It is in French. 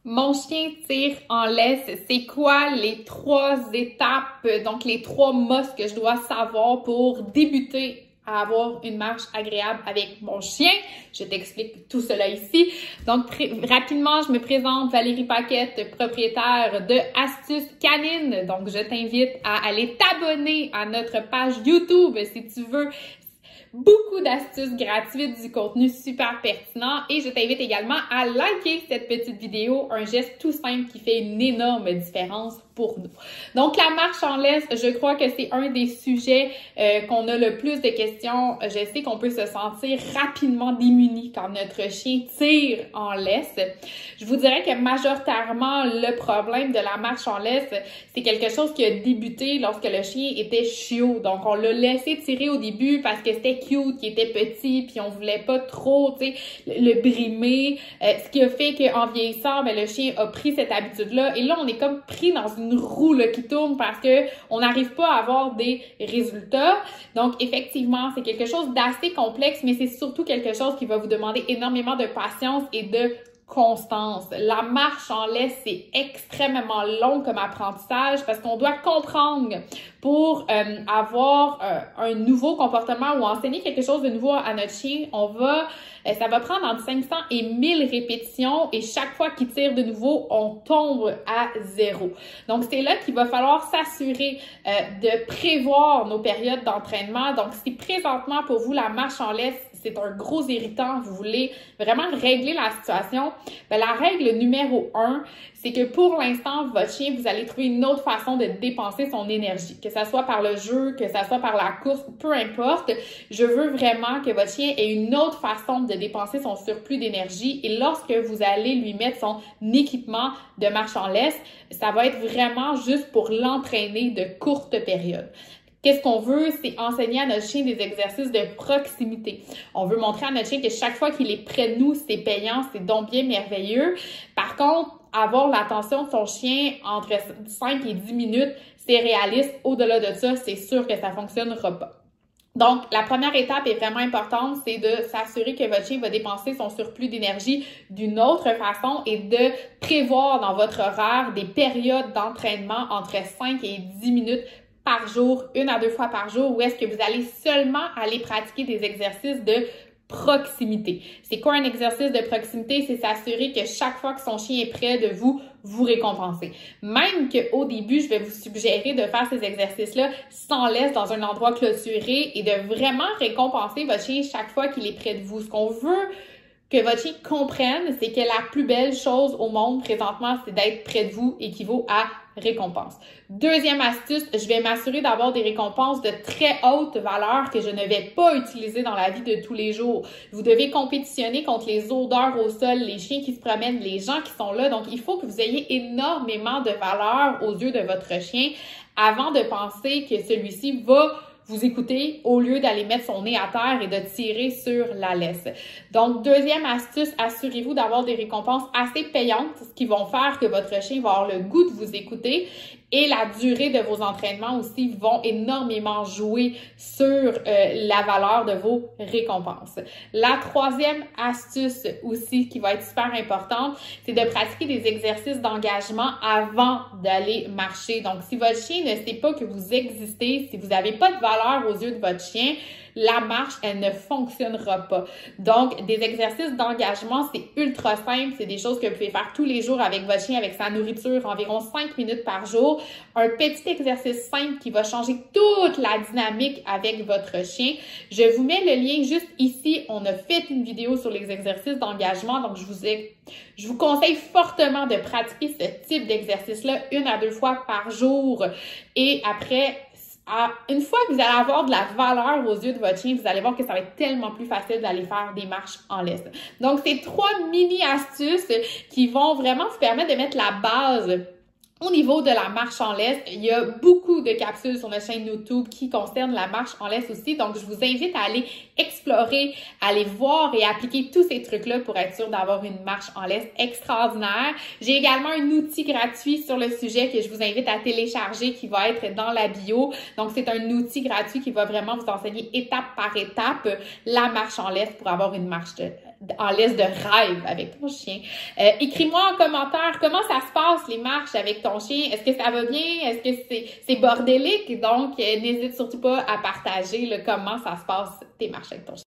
Mon chien tire en laisse. C'est quoi les 3 étapes, donc les 3 musts que je dois savoir pour débuter à avoir une marche agréable avec mon chien? Je t'explique tout cela ici. Donc, rapidement, je me présente, Valérie Paquette, propriétaire de Astuces Canines. Donc, je t'invite à aller t'abonner à notre page YouTube si tu veux beaucoup d'astuces gratuites, du contenu super pertinent, et je t'invite également à liker cette petite vidéo, un geste tout simple qui fait une énorme différence pour nous. Donc, la marche en laisse, je crois que c'est un des sujets qu'on a le plus de questions. Je sais qu'on peut se sentir rapidement démuni quand notre chien tire en laisse. Je vous dirais que majoritairement, le problème de la marche en laisse, c'est quelque chose qui a débuté lorsque le chien était chiot. Donc, on l'a laissé tirer au début parce que c'était cute, qu'il était petit, puis on voulait pas trop, tu sais, le brimer. Ce qui a fait qu'en vieillissant, ben, le chien a pris cette habitude-là. Et là, on est comme pris dans une roue là, qui tourne parce que on n'arrive pas à avoir des résultats. Donc, effectivement, c'est quelque chose d'assez complexe, mais c'est surtout quelque chose qui va vous demander énormément de patience et de constance. La marche en laisse, c'est extrêmement long comme apprentissage parce qu'on doit comprendre pour avoir un nouveau comportement ou enseigner quelque chose de nouveau à notre chien. Ça va prendre entre 500 et 1000 répétitions et chaque fois qu'il tire de nouveau, on tombe à 0. Donc, c'est là qu'il va falloir s'assurer de prévoir nos périodes d'entraînement. Donc, si présentement pour vous, la marche en laisse, c'est un gros irritant, vous voulez vraiment régler la situation, bien, la règle numéro 1, c'est que pour l'instant, votre chien, vous allez trouver une autre façon de dépenser son énergie, que ça soit par le jeu, que ça soit par la course, peu importe. Je veux vraiment que votre chien ait une autre façon de dépenser son surplus d'énergie et lorsque vous allez lui mettre son équipement de marche en laisse, ça va être vraiment juste pour l'entraîner de courtes périodes. Qu'est-ce qu'on veut? C'est enseigner à notre chien des exercices de proximité. On veut montrer à notre chien que chaque fois qu'il est près de nous, c'est payant, c'est donc bien merveilleux. Par contre, avoir l'attention de son chien entre 5 et 10 minutes, c'est réaliste. Au-delà de ça, c'est sûr que ça ne fonctionnera pas. Donc, la première étape est vraiment importante, c'est de s'assurer que votre chien va dépenser son surplus d'énergie d'une autre façon et de prévoir dans votre horaire des périodes d'entraînement entre 5 et 10 minutes par jour, 1 à 2 fois par jour, où est-ce que vous allez seulement aller pratiquer des exercices de proximité. C'est quoi un exercice de proximité? C'est s'assurer que chaque fois que son chien est près de vous, vous récompensez. Même qu'au début, je vais vous suggérer de faire ces exercices-là sans laisse dans un endroit clôturé et de vraiment récompenser votre chien chaque fois qu'il est près de vous. Ce qu'on veut que votre chien comprenne, c'est que la plus belle chose au monde présentement, c'est d'être près de vous, équivaut à récompense. Deuxième astuce, je vais m'assurer d'avoir des récompenses de très haute valeur que je ne vais pas utiliser dans la vie de tous les jours. Vous devez compétitionner contre les odeurs au sol, les chiens qui se promènent, les gens qui sont là. Donc, il faut que vous ayez énormément de valeur aux yeux de votre chien avant de penser que celui-ci va vous écoutez au lieu d'aller mettre son nez à terre et de tirer sur la laisse. Donc, deuxième astuce, assurez-vous d'avoir des récompenses assez payantes, ce qui vont faire que votre chien va avoir le goût de vous écouter et la durée de vos entraînements aussi vont énormément jouer sur la valeur de vos récompenses. La troisième astuce aussi qui va être super importante, c'est de pratiquer des exercices d'engagement avant d'aller marcher. Donc, si votre chien ne sait pas que vous existez, si vous n'avez pas de valeur aux yeux de votre chien, la marche, elle ne fonctionnera pas. Donc, des exercices d'engagement, c'est ultra simple. C'est des choses que vous pouvez faire tous les jours avec votre chien, avec sa nourriture, environ 5 minutes par jour. Un petit exercice simple qui va changer toute la dynamique avec votre chien. Je vous mets le lien juste ici. On a fait une vidéo sur les exercices d'engagement. Donc, je vous conseille fortement de pratiquer ce type d'exercice-là 1 à 2 fois par jour. Et après, une fois que vous allez avoir de la valeur aux yeux de votre chien, vous allez voir que ça va être tellement plus facile d'aller faire des marches en laisse. Donc, c'est 3 mini-astuces qui vont vraiment vous permettre de mettre la base. Au niveau de la marche en laisse, il y a beaucoup de capsules sur notre chaîne YouTube qui concernent la marche en laisse aussi. Donc, je vous invite à aller explorer, à aller voir et appliquer tous ces trucs-là pour être sûr d'avoir une marche en laisse extraordinaire. J'ai également un outil gratuit sur le sujet que je vous invite à télécharger qui va être dans la bio. Donc, c'est un outil gratuit qui va vraiment vous enseigner étape par étape la marche en laisse pour avoir une marche en laisse de rêve avec ton chien. Écris-moi en commentaire comment ça se passe les marches avec ton chien. Est-ce que ça va bien? Est-ce que c'est bordélique? Donc, n'hésite surtout pas à partager comment ça se passe tes marches avec ton chien.